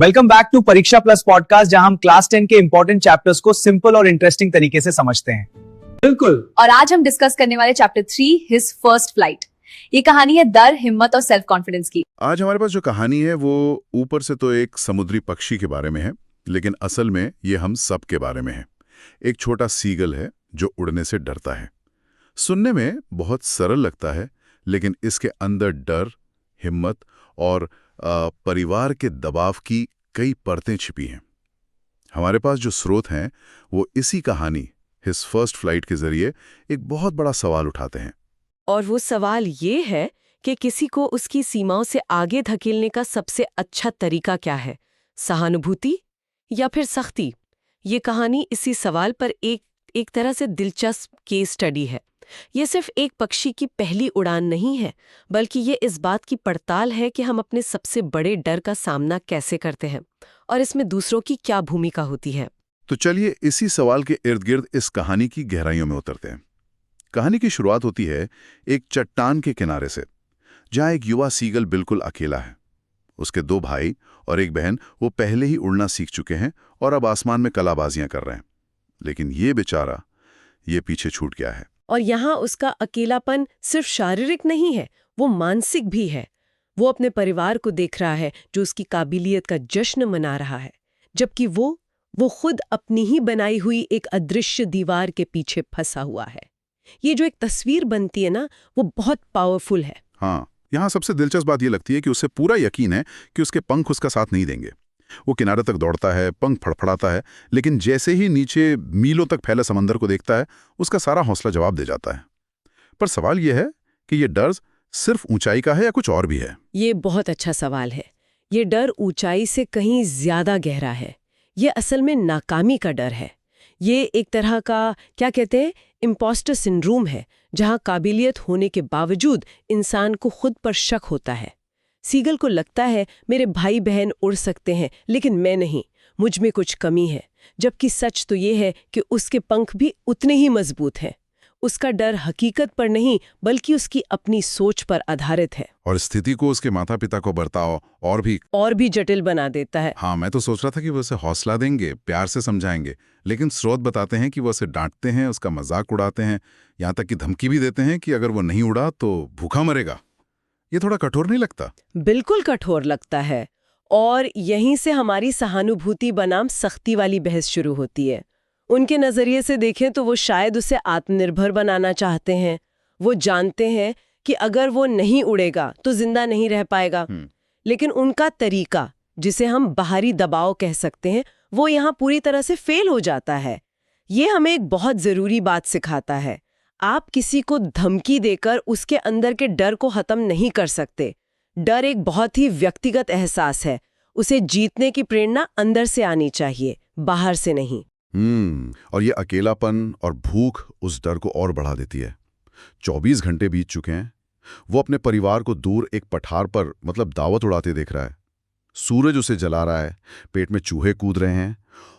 Welcome back to परीक्षा plus podcast, जहां हम क्लास 10 के इंपॉर्टेंट चैप्टर्स को सिंपल और इंटरेस्टिंग तरीके से समझते हैं। बिल्कुल। और आज हम डिस्कस करने वाले चैप्टर 3 हिज फर्स्ट फ्लाइट। ये कहानी है डर, हिम्मत और सेल्फ कॉन्फिडेंस की। आज हमारे पास जो कहानी है वो ऊपर से तो एक समुद्री पक्षी के बारे में है, लेकिन असल में ये हम सब के बारे में है। एक छोटा सीगल है जो उड़ने से डरता है। सुनने में बहुत सरल लगता है, लेकिन इसके अंदर डर, हिम्मत और परिवार के दबाव की कई परतें छिपी हैं। हमारे पास जो स्रोत हैं वो इसी कहानी हिज फर्स्ट फ्लाइट के जरिए एक बहुत बड़ा सवाल उठाते हैं। और वो सवाल ये है कि किसी को उसकी सीमाओं से आगे धकेलने का सबसे अच्छा तरीका क्या है, सहानुभूति या फिर सख्ती? ये कहानी इसी सवाल पर एक तरह से दिलचस्प केस स्टडी है। ये सिर्फ एक पक्षी की पहली उड़ान नहीं है, बल्कि ये इस बात की पड़ताल है कि हम अपने सबसे बड़े डर का सामना कैसे करते हैं और इसमें दूसरों की क्या भूमिका होती है। तो चलिए इसी सवाल के इर्द गिर्द इस कहानी की गहराइयों में उतरते हैं। कहानी की शुरुआत होती है एक चट्टान के किनारे से, जहां एक युवा सीगल बिल्कुल अकेला है। उसके 2 भाई और एक बहन वो पहले ही उड़ना सीख चुके हैं और अब आसमान में कलाबाजियां कर रहे हैं, लेकिन ये बेचारा ये पीछे छूट गया है। और यहाँ उसका अकेलापन सिर्फ शारीरिक नहीं है, वो मानसिक भी है। वो अपने परिवार को देख रहा है जो उसकी काबिलियत का जश्न मना रहा है, जबकि वो खुद अपनी ही बनाई हुई एक अदृश्य दीवार के पीछे फंसा हुआ है। ये जो एक तस्वीर बनती है ना, वो बहुत पावरफुल है। हाँ, यहाँ सबसे दिलचस्प बात ये लगती है कि उसे पूरा यकीन है कि उसके पंख उसका साथ नहीं देंगे। वो किनारे तक दौड़ता है, पंख फड़फड़ाता है, लेकिन जैसे ही नीचे मीलों तक फैले समंदर को देखता है, उसका सारा हौसला जवाब दे जाता है। पर सवाल यह है कि ये डर सिर्फ ऊंचाई का है या कुछ और भी है? ये बहुत अच्छा सवाल है। ये डर ऊंचाई से कहीं ज्यादा गहरा है। ये असल में नाकामी का डर है। ये एक तरह का, क्या कहते हैं, इम्पोस्टर सिंड्रोम है, जहां काबिलियत होने के बावजूद इंसान को खुद पर शक होता है। सीगल को लगता है मेरे भाई बहन उड़ सकते हैं, लेकिन मैं नहीं, मुझ में कुछ कमी है। जबकि सच तो ये है कि उसके पंख भी उतने ही मजबूत हैं। उसका डर हकीकत पर नहीं, बल्कि उसकी अपनी सोच पर आधारित है। और स्थिति को उसके माता पिता को बर्ताव और भी जटिल बना देता है। हाँ, मैं तो सोच रहा था कि वो उसे हौसला देंगे, प्यार से समझाएंगे, लेकिन स्रोत बताते हैं कि वो उसे डांटते हैं, उसका मजाक उड़ाते हैं, यहाँ तक कि धमकी भी देते हैं कि अगर वो नहीं उड़ा तो भूखा मरेगा। ये थोड़ा कठोर नहीं लगता? बिल्कुल कठोर लगता है। और यहीं से हमारी सहानुभूति बनाम सख्ती वाली बहस शुरू होती है। उनके नजरिए से देखें तो वो शायद उसे आत्मनिर्भर बनाना चाहते हैं। वो जानते हैं कि अगर वो नहीं उड़ेगा तो जिंदा नहीं रह पाएगा। लेकिन उनका तरीका, जिसे हम बाहरी दबाव कह सकते हैं, वो यहाँ पूरी तरह से फेल हो जाता है। ये हमें एक बहुत जरूरी बात सिखाता है। आप किसी को धमकी देकर उसके अंदर के डर को खत्म नहीं कर सकते। डर एक बहुत ही व्यक्तिगत एहसास है। उसे जीतने की प्रेरणा अंदर से आनी चाहिए, बाहर से नहीं। और ये अकेलापन और भूख उस डर को और बढ़ा देती है। 24 घंटे बीत चुके हैं। वो अपने परिवार को दूर एक पठार पर दावत उड़ाते देख रहा है। सूरज उसे जला रहा है, पेट में चूहे कूद रहे हैं,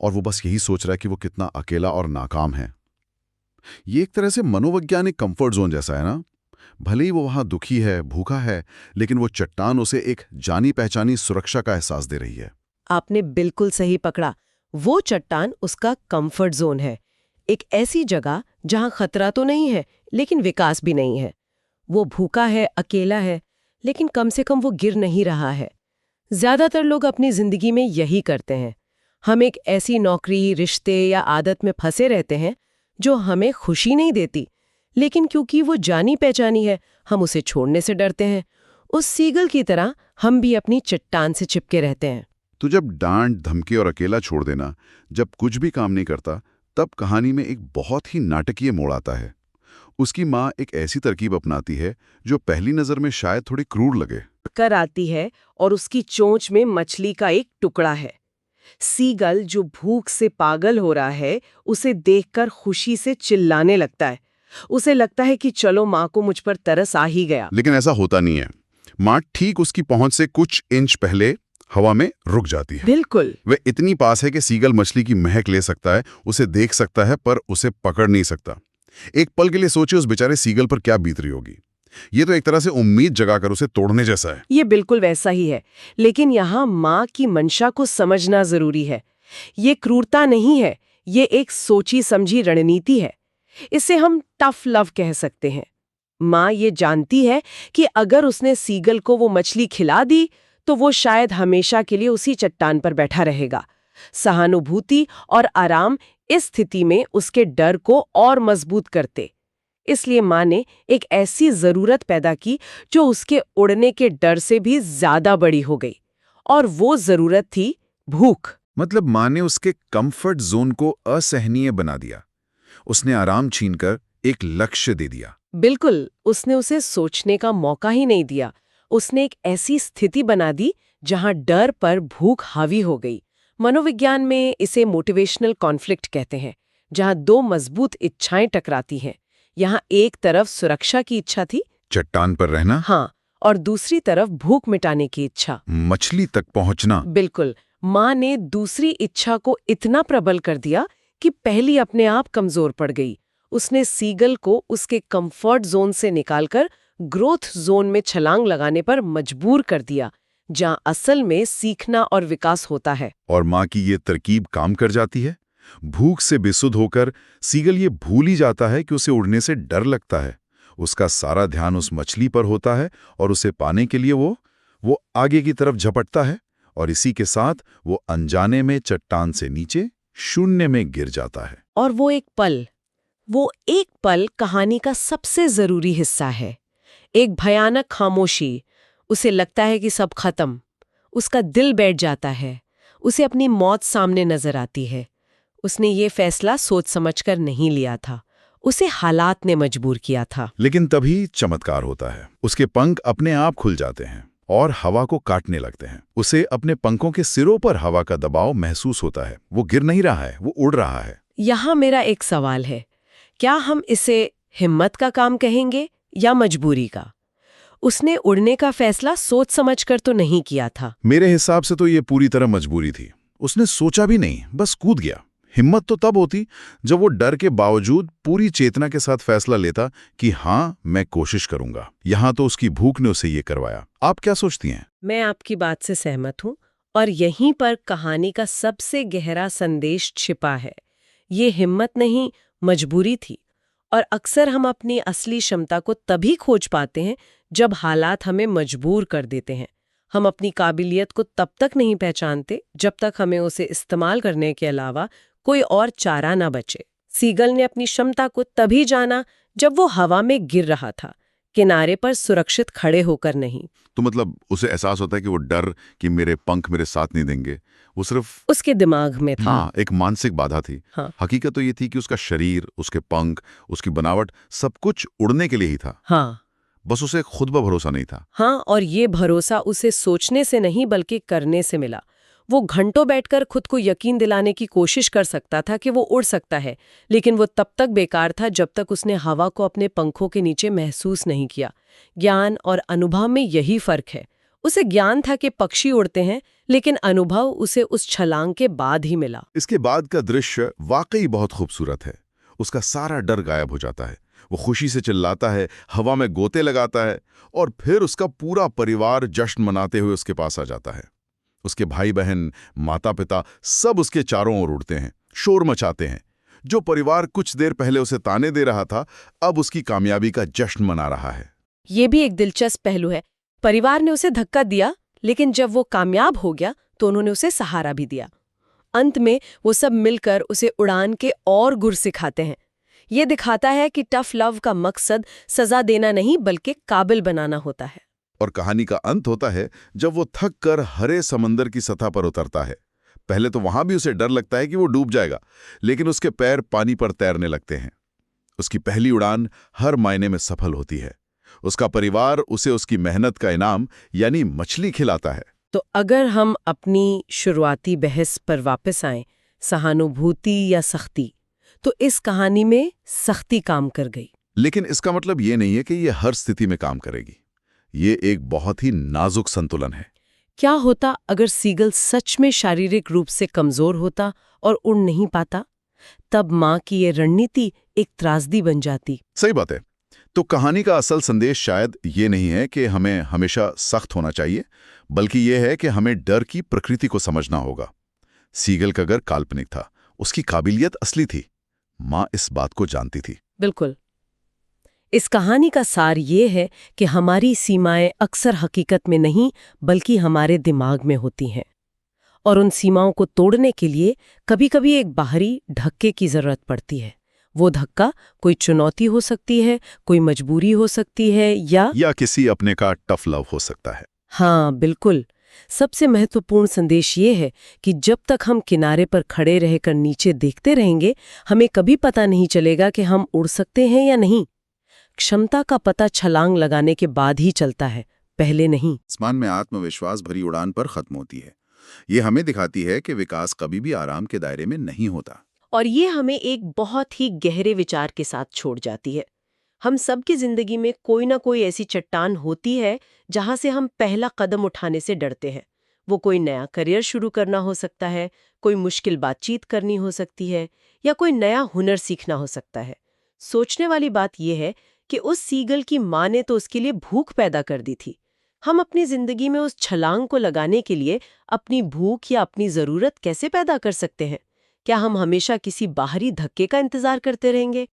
और वो बस यही सोच रहा है कि वो कितना अकेला और नाकाम है। ये एक तरह से मनोवैज्ञानिक कंफर्ट जोन जैसा है ना। भले ही वो वहां दुखी है, भूखा है, लेकिन वो चट्टान उसे एक जानी पहचानी सुरक्षा का एहसास दे रही है। आपने बिल्कुल सही पकड़ा। वो चट्टान उसका कंफर्ट जोन है। एक ऐसी जगह जहां खतरा तो नहीं है, लेकिन विकास भी नहीं है। वो भूखा है, अकेला है, लेकिन कम से कम वो गिर नहीं रहा है। ज्यादातर लोग अपनी जिंदगी में यही करते हैं। हम एक ऐसी नौकरी, रिश्ते या आदत में फंसे रहते हैं जो हमें खुशी नहीं देती, लेकिन क्योंकि वो जानी पहचानी है, हम उसे छोड़ने से डरते हैं। उस सीगल की तरह हम भी अपनी चट्टान से चिपके रहते हैं। तो जब डांट, धमकी और अकेला छोड़ देना जब कुछ भी काम नहीं करता, तब कहानी में एक बहुत ही नाटकीय मोड़ आता है। उसकी माँ एक ऐसी तरकीब अपनाती है जो पहली नजर में शायद थोड़ी क्रूर लगे कर आती है, और उसकी चोंच में मछली का एक टुकड़ा है। सीगल, जो भूख से पागल हो रहा है, उसे देखकर खुशी से चिल्लाने लगता है। उसे लगता है कि चलो, माँ को मुझ पर तरस आ ही गया। लेकिन ऐसा होता नहीं है। माँ ठीक उसकी पहुंच से कुछ इंच पहले हवा में रुक जाती है। बिल्कुल। वे इतनी पास है कि सीगल मछली की महक ले सकता है, उसे देख सकता है, पर उसे पकड़ नहीं सकता। एक पल के लिए सोचे उस बेचारे सीगल पर क्या बीत रही होगी। ये तो एक तरह से उम्मीद जगाकर उसे तोड़ने जैसा है। ये बिल्कुल वैसा ही है, लेकिन यहाँ माँ की मंशा को समझना जरूरी है। ये क्रूरता नहीं है, ये एक सोची समझी रणनीति है। इसे हम टफ लव कह सकते हैं। माँ ये जानती है कि अगर उसने सीगल को वो मछली खिला दी तो वो शायद हमेशा के लिए उसी चट्टान पर बैठा रहेगा। सहानुभूति और आराम इस स्थिति में उसके डर को और मजबूत करते। इसलिए माँ ने एक ऐसी जरूरत पैदा की जो उसके उड़ने के डर से भी ज्यादा बड़ी हो गई, और वो जरूरत थी भूख। मतलब माँ ने उसके कंफर्ट जोन को असहनीय बना दिया। उसने आराम छीनकर एक लक्ष्य दे दिया। बिल्कुल, उसने उसे सोचने का मौका ही नहीं दिया। उसने एक ऐसी स्थिति बना दी जहां डर पर भूख हावी हो गई। मनोविज्ञान में इसे मोटिवेशनल कॉन्फ्लिक्ट कहते हैं, जहां दो मजबूत इच्छाएं टकराती हैं। यहाँ एक तरफ सुरक्षा की इच्छा थी, चट्टान पर रहना, हाँ, और दूसरी तरफ भूख मिटाने की इच्छा, मछली तक पहुंचना। बिल्कुल। माँ ने दूसरी इच्छा को इतना प्रबल कर दिया कि पहली अपने आप कमजोर पड़ गई। उसने सीगल को उसके कंफर्ट जोन से निकालकर ग्रोथ जोन में छलांग लगाने पर मजबूर कर दिया, जहां असल में सीखना और विकास होता है। और माँ की ये तरकीब काम कर जाती है। भूख से बेसुध होकर सीगल ये भूल ही जाता है कि उसे उड़ने से डर लगता है। उसका सारा ध्यान उस मछली पर होता है और उसे पाने के लिए वो आगे की तरफ झपटता है, और इसी के साथ वो अनजाने में चट्टान से नीचे शून्य में गिर जाता है। और वो एक पल कहानी का सबसे जरूरी हिस्सा है। एक भयानक खामोशी। उसे लगता है कि सब खत्म। उसका दिल बैठ जाता है। उसे अपनी मौत सामने नजर आती है। उसने ये फैसला सोच समझकर नहीं लिया था, उसे हालात ने मजबूर किया था। लेकिन तभी चमत्कार होता है। उसके पंख अपने आप खुल जाते हैं और हवा को काटने लगते हैं। उसे अपने पंखों के सिरों पर हवा का दबाव महसूस होता है। वो गिर नहीं रहा है, वो उड़ रहा है। यहाँ मेरा एक सवाल है, क्या हम इसे हिम्मत का काम कहेंगे या मजबूरी का? उसने उड़ने का फैसला सोच समझकर तो नहीं किया था। मेरे हिसाब से तो ये पूरी तरह मजबूरी थी। उसने सोचा भी नहीं, बस कूद गया। हिम्मत तो तब होती जब वो डर के बावजूद पूरी चेतना के साथ फैसला लेता कि हाँ, मैं कोशिश करूंगा। यहाँ तो उसकी भूख ने उसे ये करवाया। आप क्या सोचती हैं? मैं आपकी बात से सहमत हूँ, और यहीं पर कहानी का सबसे गहरा संदेश छिपा है। ये हिम्मत नहीं, मजबूरी थी। और अक्सर हम अपनी असली क्षमता को तभी खोज पाते हैं जब हालात हमें मजबूर कर देते हैं। हम अपनी काबिलियत को तब तक नहीं पहचानते जब तक हमें उसे इस्तेमाल करने के अलावा कोई और चारा ना बचे। सीगल ने अपनी क्षमता को तभी जाना जब वो हवा में गिर रहा था, किनारे पर सुरक्षित खड़े होकर नहीं। तो मतलब उसे एहसास होता है कि वो डर कि मेरे पंख मेरे साथ नहीं देंगे, वो सिर्फ उसके दिमाग में था। हाँ, एक मानसिक बाधा थी। हाँ। हकीकत तो ये थी कि उसका शरीर, उसके पंख, उसकी बनावट सब कुछ उड़ने के लिए ही था। हाँ, बस उसे खुद पर भरोसा नहीं था। हाँ, और ये भरोसा उसे सोचने से नहीं बल्कि करने से मिला। वो घंटों बैठकर खुद को यकीन दिलाने की कोशिश कर सकता था कि वो उड़ सकता है, लेकिन वो तब तक बेकार था जब तक उसने हवा को अपने पंखों के नीचे महसूस नहीं किया। ज्ञान और अनुभव में यही फर्क है। उसे ज्ञान था कि पक्षी उड़ते हैं, लेकिन अनुभव उसे उस छलांग के बाद ही मिला। इसके बाद का दृश्य वाकई बहुत खूबसूरत है। उसका सारा डर गायब हो जाता है। वो खुशी से चिल्लाता है, हवा में गोते लगाता है, और फिर उसका पूरा परिवार जश्न मनाते हुए उसके पास आ जाता है। उसके भाई बहन, माता पिता सब उसके चारों ओर उड़ते हैं, शोर मचाते हैं। जो परिवार कुछ देर पहले उसे ताने दे रहा था, अब उसकी कामयाबी का जश्न मना रहा है। ये भी एक दिलचस्प पहलू है। परिवार ने उसे धक्का दिया, लेकिन जब वो कामयाब हो गया तो उन्होंने उसे सहारा भी दिया। अंत में वो सब मिलकर उसे उड़ान के और गुर सिखाते हैं। ये दिखाता है कि टफ लव का मकसद सजा देना नहीं बल्कि काबिल बनाना होता है। और कहानी का अंत होता है जब वो थक कर हरे समंदर की सतह पर उतरता है। पहले तो वहां भी उसे डर लगता है कि वो डूब जाएगा, लेकिन उसके पैर पानी पर तैरने लगते हैं। उसकी पहली उड़ान हर मायने में सफल होती है। उसका परिवार उसे उसकी मेहनत का इनाम यानी मछली खिलाता है। तो अगर हम अपनी शुरुआती बहस पर वापस आएं, सहानुभूति या सख्ती, तो इस कहानी में सख्ती काम कर गई। लेकिन इसका मतलब ये नहीं है कि ये हर स्थिति में काम करेगी। ये एक बहुत ही नाजुक संतुलन है। क्या होता अगर सीगल सच में शारीरिक रूप से कमजोर होता और उड़ नहीं पाता? तब माँ की ये रणनीति एक त्रासदी बन जाती। सही बात है। तो कहानी का असल संदेश शायद ये नहीं है कि हमें हमेशा सख्त होना चाहिए, बल्कि ये है कि हमें डर की प्रकृति को समझना होगा। सीगल का घर काल्पनिक था, उसकी काबिलियत असली थी। माँ इस बात को जानती थी। बिल्कुल। इस कहानी का सार ये है कि हमारी सीमाएं अक्सर हकीकत में नहीं बल्कि हमारे दिमाग में होती हैं, और उन सीमाओं को तोड़ने के लिए कभी-कभी एक बाहरी धक्के की जरूरत पड़ती है। वो धक्का कोई चुनौती हो सकती है, कोई मजबूरी हो सकती है, या किसी अपने का टफ लव हो सकता है। हाँ, बिल्कुल। सबसे महत्वपूर्ण संदेश ये है कि जब तक हम किनारे पर खड़े रहकर नीचे देखते रहेंगे, हमें कभी पता नहीं चलेगा कि हम उड़ सकते हैं या नहीं। क्षमता का पता छलांग लगाने के बाद ही चलता है, पहले नहीं। आसमान में आत्मविश्वास भरी उड़ान पर खत्म होती है। ये हमें दिखाती है कि विकास कभी भी आराम के दायरे में नहीं होता। और ये हमें एक बहुत ही गहरे विचार के साथ छोड़ जाती है। हम सबकी जिंदगी में कोई ना कोई ऐसी चट्टान होती है जहां से हम पहला कदम उठाने से डरते हैं। वो कोई नया करियर शुरू करना हो सकता है, कोई मुश्किल बातचीत करनी हो सकती है, या कोई नया हुनर सीखना हो सकता है। सोचने वाली बात यह है कि उस सीगल की माँ ने तो उसके लिए भूख पैदा कर दी थी। हम अपनी जिंदगी में उस छलांग को लगाने के लिए अपनी भूख या अपनी जरूरत कैसे पैदा कर सकते हैं? क्या हम हमेशा किसी बाहरी धक्के का इंतजार करते रहेंगे,